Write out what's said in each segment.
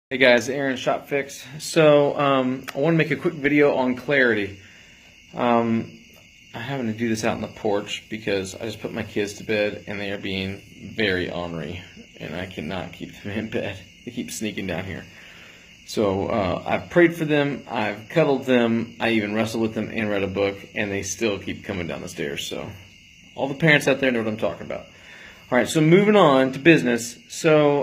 Hey guys, Aaron Shop Fix. So I want to make a quick video on clarity. I'm having to do this out on the porch because I just put my kids to bed and they are being very ornery and I cannot keep them in bed. They keep sneaking down here. So I've prayed for them, I've cuddled them, I even wrestled with them and read a book, and they still keep coming down the stairs. So all the parents out there know what I'm talking about. All right, so moving on to business. So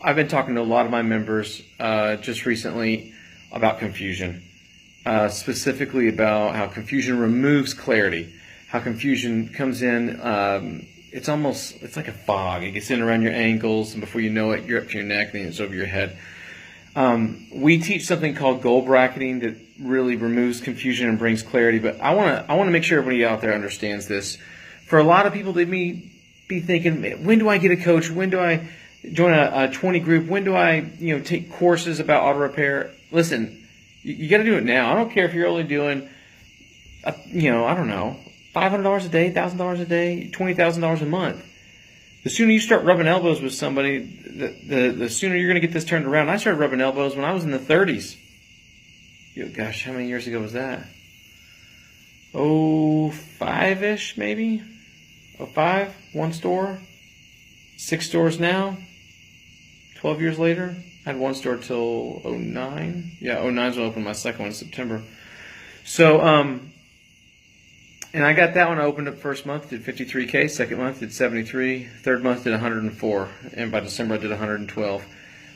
I've been talking to a lot of my members just recently about confusion, specifically about how confusion removes clarity, how confusion comes in. It's like a fog. It gets in around your ankles, and before you know it, you're up to your neck, and then it's over your head. We teach something called goal bracketing that really removes confusion and brings clarity. But I want to make sure everybody out there understands this. For a lot of people, they may be thinking, when do I get a coach? When do I join a 20 group? When do I, take courses about auto repair? Listen, you got to do it now. I don't care if you're only doing, I don't know, $500 a day, $1,000 a day, $20,000 a month. The sooner you start rubbing elbows with somebody, the sooner you're going to get this turned around. I started rubbing elbows when I was in the 30s. Gosh, how many years ago was that? 05-ish, maybe? 05, one store, 6 stores now. 12 years later, I had one store till 09. Yeah, 09 is when I opened my second one in September. So, and I got that one opened up first month, did 53K, second month did 73, third month did 104, and by December I did 112.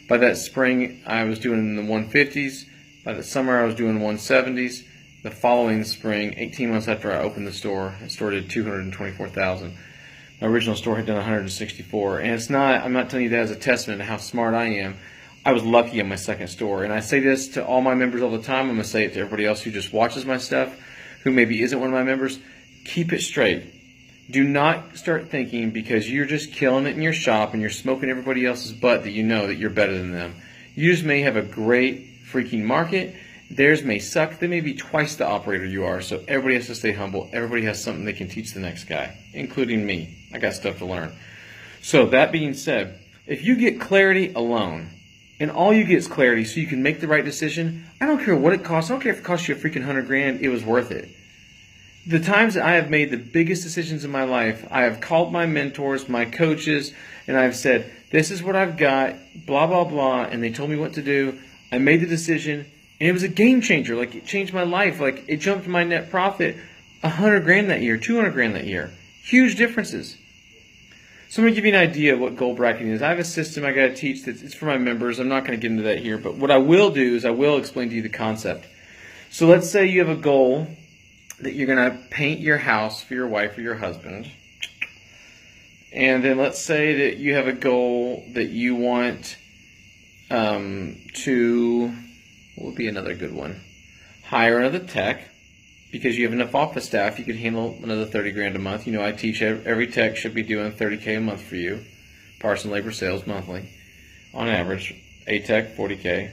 By that spring, I was doing in the 150s. By the summer, I was doing 170s. The following spring, 18 months after I opened the store did 224,000. My original store had done 164, and I'm not telling you that as a testament to how smart I am. I was lucky on my second store, and I say this to all my members all the time. I'm going to say it to everybody else who just watches my stuff, who maybe isn't one of my members. Keep it straight. Do not start thinking because you're just killing it in your shop and you're smoking everybody else's butt that you know that you're better than them. You just may have a great freaking market. Theirs may suck. They may be twice the operator you are, so everybody has to stay humble. Everybody has something they can teach the next guy, including me. I got stuff to learn. So that being said, if you get clarity alone, and all you get is clarity so you can make the right decision, I don't care what it costs. I don't care if it costs you a freaking $100,000, it was worth it. The times that I have made the biggest decisions in my life, I have called my mentors, my coaches, and I've said, this is what I've got, blah, blah, blah, and they told me what to do. I made the decision, and it was a game changer. Like, it changed my life. Like, it jumped my net profit $100,000 that year, $200,000 that year. Huge differences. So I'm going to give you an idea of what goal bracketing is. I have a system I got to teach that it's for my members. I'm not going to get into that here, but what I will do is I will explain to you the concept. So let's say you have a goal that you're going to paint your house for your wife or your husband. And then let's say that you have a goal that you want what would be another good one? Hire another tech, because you have enough office staff, you could handle another $30,000 a month. I teach every tech should be doing $30K a month for you. Parts and labor sales monthly, on average. A tech, $40K.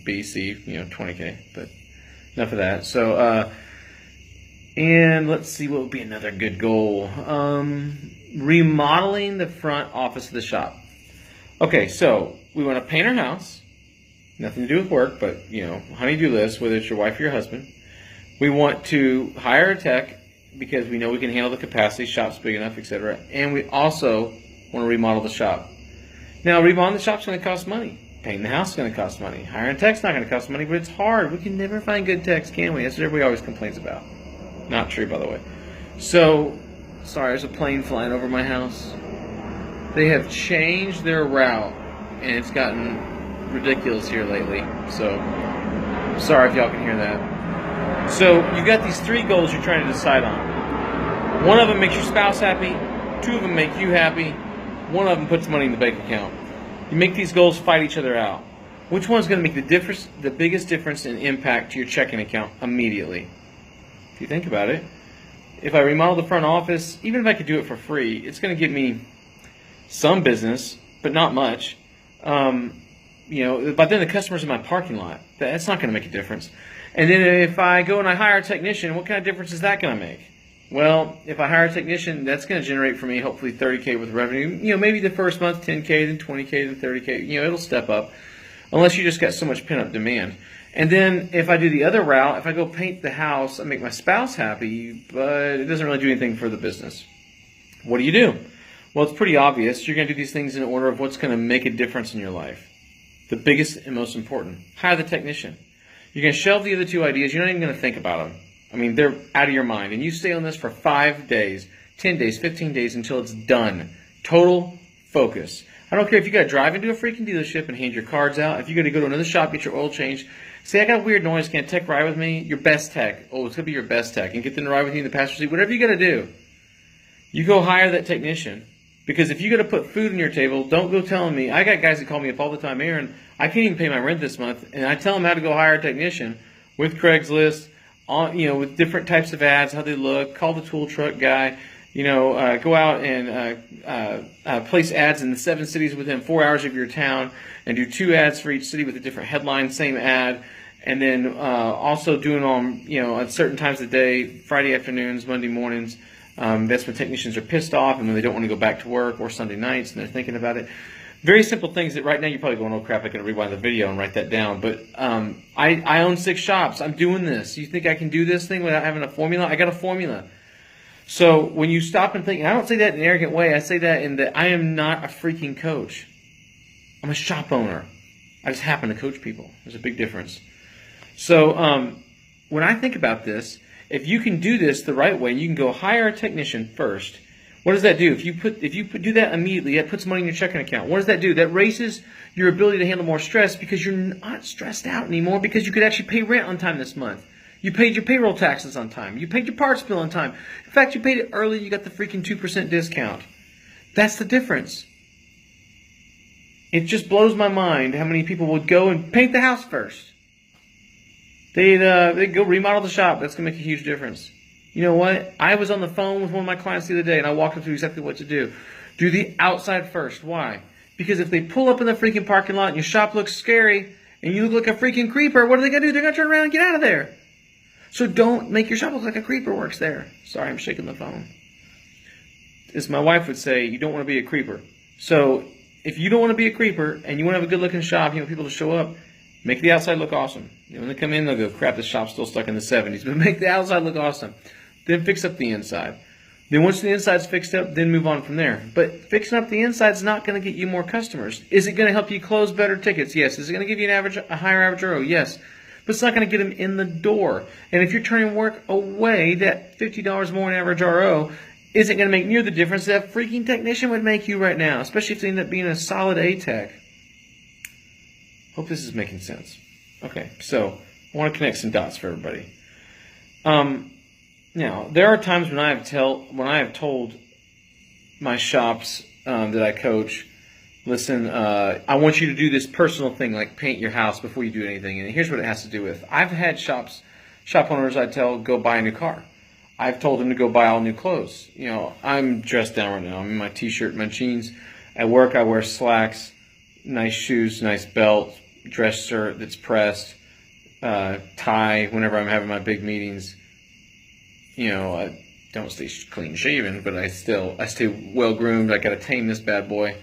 B, C, $20K. But enough of that. So, and let's see what would be another good goal. Remodeling the front office of the shop. Okay, so we want to paint our house. Nothing to do with work, but, honey-do list, whether it's your wife or your husband. We want to hire a tech because we know we can handle the capacity, shop's big enough, etc. And we also want to remodel the shop. Now, remodeling the shop's going to cost money. Painting the house is going to cost money. Hiring a tech's not going to cost money, but it's hard. We can never find good techs, can we? That's what everybody always complains about. Not true, by the way. So, sorry, there's a plane flying over my house. They have changed their route, and it's gotten ridiculous here lately. So, sorry if y'all can hear that. So, you got these 3 goals you're trying to decide on. One of them makes your spouse happy. 2 of them make you happy. 1 of them puts money in the bank account. You make these goals fight each other out. Which one's going to make the biggest difference in impact to your checking account immediately? If you think about it, if I remodel the front office, even if I could do it for free, it's going to give me some business, but not much. But then the customer's in my parking lot. That's not going to make a difference. And then if I go and I hire a technician, what kind of difference is that going to make? Well, if I hire a technician, that's going to generate for me hopefully 30K with revenue. You know, maybe the first month 10K, then 20K, then 30K. You know, it'll step up unless you just got so much pent-up demand. And then if I do the other route, if I go paint the house, I make my spouse happy, but it doesn't really do anything for the business. What do? Well, it's pretty obvious. You're going to do these things in order of what's going to make a difference in your life. The biggest and most important. Hire the technician. You're going to shelve the other two ideas. You're not even going to think about them. I mean, they're out of your mind. And you stay on this for 5 days, 10 days, 15 days until it's done. Total focus. I don't care if you got to drive into a freaking dealership and hand your cards out. If you got to go to another shop, get your oil changed. Say, I got a weird noise. Can a tech ride with me? Your best tech. Oh, it's going to be your best tech. And get them to ride with you in the passenger seat. Whatever you got to do. You go hire that technician. Because if you got to put food on your table, don't go telling me. I got guys that call me up all the time, Aaron, I can't even pay my rent this month. And I tell them how to go hire a technician with Craigslist, on, you know, with different types of ads, how they look, call the tool truck guy, you know, go out and place ads in the 7 cities within 4 hours of your town and do 2 ads for each city with a different headline, same ad. And then also doing on, you know, at certain times of the day, Friday afternoons, Monday mornings. That's when technicians are pissed off and when they don't want to go back to work, or Sunday nights and they're thinking about it. Very simple things that right now you're probably going, oh crap, I can rewind the video and write that down. But I own 6 shops. I'm doing this. You think I can do this thing without having a formula? I got a formula. So when you stop and think, and I don't say that in an arrogant way, I say that in that I am not a freaking coach. I'm a shop owner. I just happen to coach people. There's a big difference. So when I think about this, if you can do this the right way, you can go hire a technician first. What does that do? If you do that immediately, that puts money in your checking account. What does that do? That raises your ability to handle more stress because you're not stressed out anymore because you could actually pay rent on time this month. You paid your payroll taxes on time. You paid your parts bill on time. In fact, you paid it early. You got the freaking 2% discount. That's the difference. It just blows my mind how many people would go and paint the house first. They'd go remodel the shop. That's going to make a huge difference. You know what? I was on the phone with one of my clients the other day, and I walked them through exactly what to do. Do the outside first. Why? Because if they pull up in the freaking parking lot and your shop looks scary and you look like a freaking creeper, what are they going to do? They're going to turn around and get out of there. So don't make your shop look like a creeper works there. Sorry, I'm shaking the phone. As my wife would say, you don't want to be a creeper. So if you don't want to be a creeper and you want to have a good-looking shop, you want people to show up, make the outside look awesome. You know, when they come in, they'll go, crap, this shop's still stuck in the 70s. But make the outside look awesome. Then fix up the inside. Then once the inside's fixed up, then move on from there. But fixing up the inside's not going to get you more customers. Is it going to help you close better tickets? Yes. Is it going to give you a higher average RO? Yes. But it's not going to get them in the door. And if you're turning work away, that $50 more in average RO isn't going to make near the difference that freaking technician would make you right now, especially if they end up being a solid A-Tech. Hope this is making sense. Okay, so I want to connect some dots for everybody. Now, there are times when I have told my shops that I coach, listen, I want you to do this personal thing, like paint your house before you do anything. And here's what it has to do with. I've had shop owners I tell, go buy a new car. I've told them to go buy all new clothes. You know, I'm dressed down right now. I'm in my t-shirt, my jeans. At work, I wear slacks, nice shoes, nice belt, dress shirt that's pressed, tie whenever I'm having my big meetings. You know, I don't stay clean shaven, but I stay well groomed. I gotta tame this bad boy,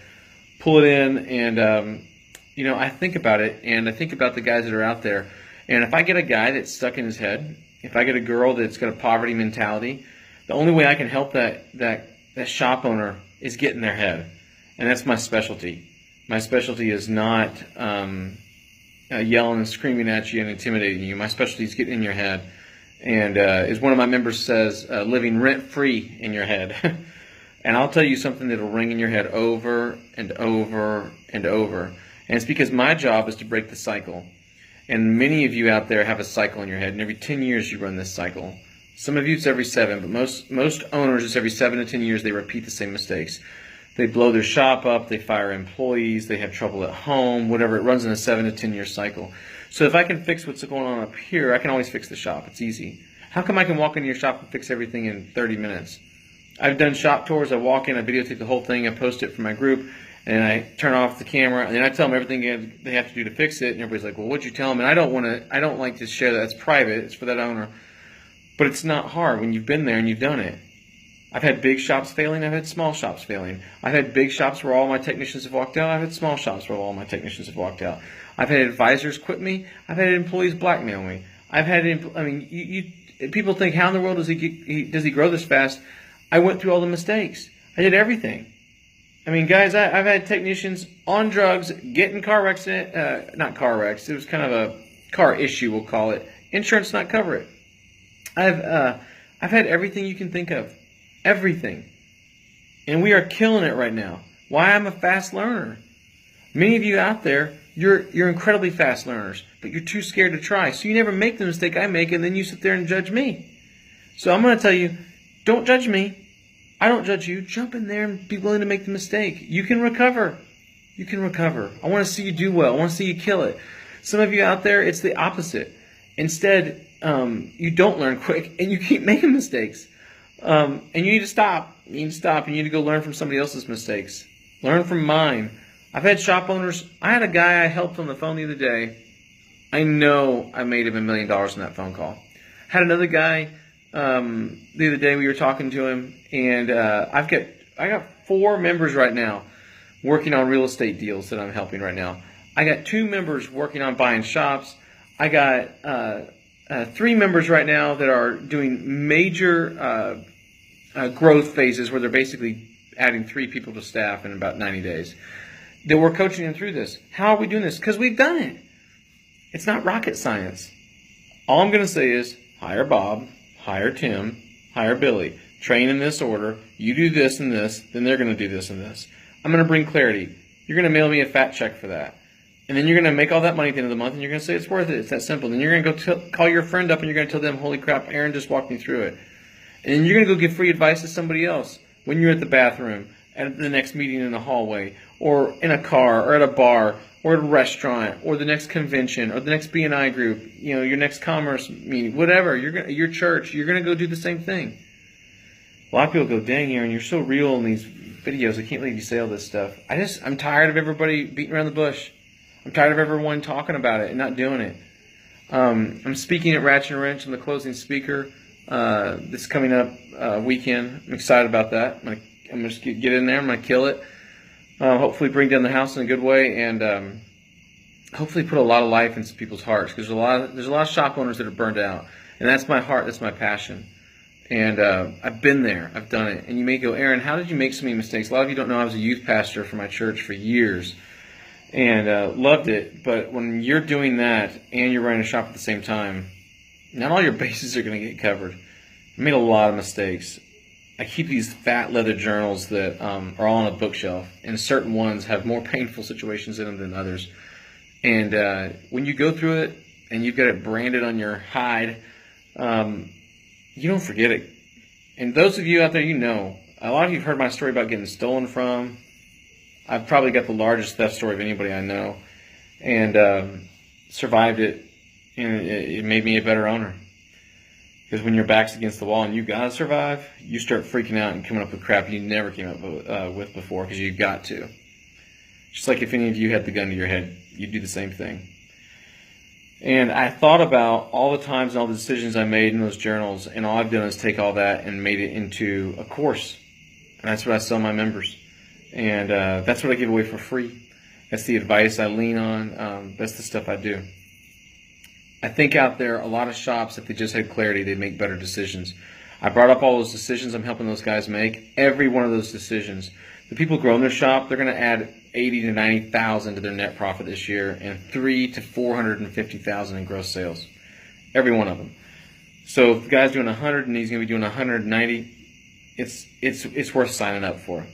pull it in, and you know, I think about it, and I think about the guys that are out there. And if I get a guy that's stuck in his head, if I get a girl that's got a poverty mentality, the only way I can help that shop owner is get in their head, and that's my specialty. My specialty is not yelling and screaming at you and intimidating you. My specialty is getting in your head. And as one of my members says, living rent-free in your head. And I'll tell you something that'll ring in your head over and over and over. And it's because my job is to break the cycle. And many of you out there have a cycle in your head. And every 10 years you run this cycle. Some of you it's every 7, but most owners it's every 7 to 10 years they repeat the same mistakes. They blow their shop up, they fire employees, they have trouble at home, whatever. It runs in a 7 to 10 year cycle. So if I can fix what's going on up here, I can always fix the shop. It's easy. How come I can walk into your shop and fix everything in 30 minutes? I've done shop tours. I walk in, I videotape the whole thing, I post it for my group, and I turn off the camera, and then I tell them everything they have to do to fix it, and everybody's like, well, what'd you tell them? And I don't like to share that. It's private. It's for that owner. But it's not hard when you've been there and you've done it. I've had big shops failing. I've had small shops failing. I've had big shops where all my technicians have walked out. I've had small shops where all my technicians have walked out. I've had advisors quit me. I've had employees blackmail me. I've had, people think, how in the world does he grow this fast? I went through all the mistakes. I did everything. I mean, guys, I've had technicians on drugs, getting car wrecks, not car wrecks. It was kind of a car issue, we'll call it. Insurance not cover it. I've had everything you can think of. Everything. And we are killing it right now. Why? I'm a fast learner. Many of you out there, you're incredibly fast learners, but you're too scared to try. So you never make the mistake I make, and then you sit there and judge me. So I'm going to tell you, don't judge me. I don't judge you. Jump in there and be willing to make the mistake. You can recover. You can recover. I want to see you do well. I want to see you kill it. Some of you out there, it's the opposite. Instead, you don't learn quick, and you keep making mistakes. And you need to stop. You need to stop. You need to go learn from somebody else's mistakes. Learn from mine. I've had shop owners. I had a guy I helped on the phone the other day. I know I made him $1 million in that phone call. Had another guy the other day. We were talking to him, and I got 4 members right now working on real estate deals that I'm helping right now. I got 2 members working on buying shops. I got 3 members right now that are doing major growth phases where they're basically adding 3 people to staff in about 90 days. That we're coaching them through this. How are we doing this? Because we've done it. It's not rocket science. All I'm going to say is hire Bob, hire Tim, hire Billy. Train in this order. You do this and this, then they're going to do this and this. I'm going to bring clarity. You're going to mail me a fat check for that. And then you're going to make all that money at the end of the month, and you're going to say it's worth it. It's that simple. Then you're going to go call your friend up, and you're going to tell them, holy crap, Aaron just walked me through it. And then you're going to go give free advice to somebody else when you're at the bathroom, at the next meeting in the hallway, or in a car, or at a bar, or at a restaurant, or the next convention, or the next BNI group, your next commerce meeting, whatever. Your church, you're going to go do the same thing. A lot of people go, dang, Aaron, you're so real in these videos. I can't believe you say all this stuff. I'm tired of everybody beating around the bush. I'm tired of everyone talking about it and not doing it. I'm speaking at Ratchet and Wrench. I'm the closing speaker this coming up weekend. I'm excited about that. I'm going to get in there. I'm going to kill it. Hopefully bring down the house in a good way, and hopefully put a lot of life into people's hearts, because there's a lot of shop owners that are burned out, and that's my heart. That's my passion. And I've been there. I've done it. And you may go, Aaron, how did you make so many mistakes? A lot of you don't know I was a youth pastor for my church for years. And loved it, but when you're doing that and you're running a shop at the same time, not all your bases are going to get covered. I made a lot of mistakes. I keep these fat leather journals that are all on a bookshelf, and certain ones have more painful situations in them than others. And when you go through it and you've got it branded on your hide, you don't forget it. And those of you out there, a lot of you have heard my story about getting stolen from. I've probably got the largest theft story of anybody I know, and survived it, and it made me a better owner. Because when your back's against the wall and you gotta survive, you start freaking out and coming up with crap you never came up with before, because you got to. Just like if any of you had the gun to your head, you'd do the same thing. And I thought about all the times and all the decisions I made in those journals, and all I've done is take all that and made it into a course. And that's what I sell my members. And that's what I give away for free. That's the advice I lean on. That's the stuff I do. I think out there, a lot of shops, if they just had clarity, they'd make better decisions. I brought up all those decisions I'm helping those guys make. Every one of those decisions. The people growing their shop, they're going to add 80 to 90,000 to their net profit this year, and 3 to 450,000 in gross sales. Every one of them. So if the guy's doing 100 and he's going to be doing 190, it's worth signing up for.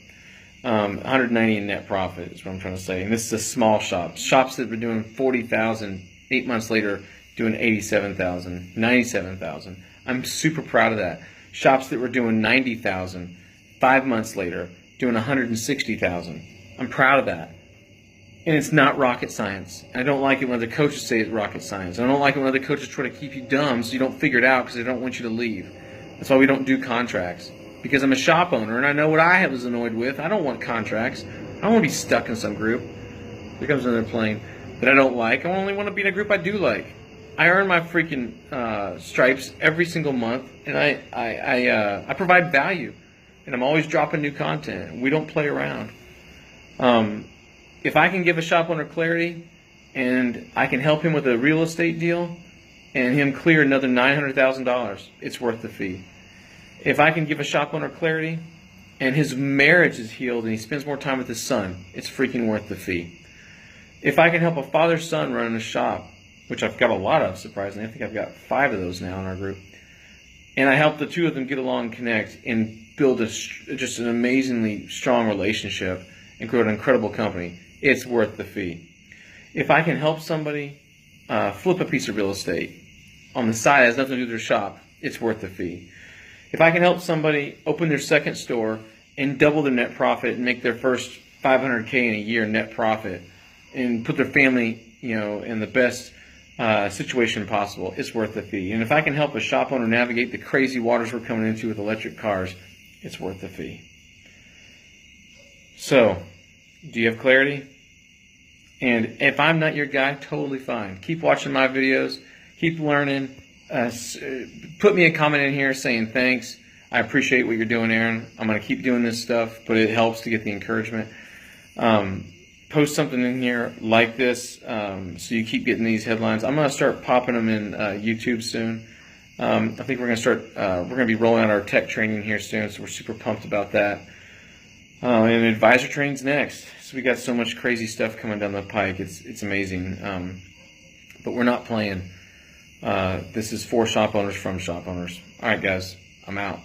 190 in net profit is what I'm trying to say. And this is a small shop. Shops that were doing 40,000, 8 months later, doing 87,000, 97,000. I'm super proud of that. Shops that were doing 90,000, 5 months later, doing 160,000. I'm proud of that. And it's not rocket science. I don't like it when other coaches say it's rocket science. I don't like it when other coaches try to keep you dumb so you don't figure it out because they don't want you to leave. That's why we don't do contracts. Because I'm a shop owner and I know what I was annoyed with. I don't want contracts. I don't want to be stuck in some group. Here comes another plane that I don't like. I only want to be in a group I do like. I earn my freaking stripes every single month, and I provide value, and I'm always dropping new content. We don't play around. If I can give a shop owner clarity, and I can help him with a real estate deal, and him clear another $900,000, it's worth the fee. If I can give a shop owner clarity, and his marriage is healed, and he spends more time with his son, it's freaking worth the fee. If I can help a father-son run a shop, which I've got a lot of, surprisingly. I think I've got 5 of those now in our group. And I help the 2 of them get along and connect and build just an amazingly strong relationship and grow an incredible company. It's worth the fee. If I can help somebody flip a piece of real estate on the side that has nothing to do with their shop, it's worth the fee. If I can help somebody open their second store and double their net profit and make their first $500K in a year net profit and put their family, in the best situation possible, it's worth the fee. And if I can help a shop owner navigate the crazy waters we're coming into with electric cars, it's worth the fee. So, do you have clarity? And if I'm not your guy, totally fine. Keep watching my videos. Keep learning. Put me a comment in here saying thanks. I appreciate what you're doing, Aaron. I'm going to keep doing this stuff, but it helps to get the encouragement. Post something in here like this so you keep getting these headlines. I'm going to start popping them in YouTube soon. I think we're going to start, we're going to be rolling out our tech training here soon, so we're super pumped about that. And advisor training's next. So we got so much crazy stuff coming down the pike. It's amazing. But we're not playing. This is for shop owners from shop owners. All right, guys, I'm out.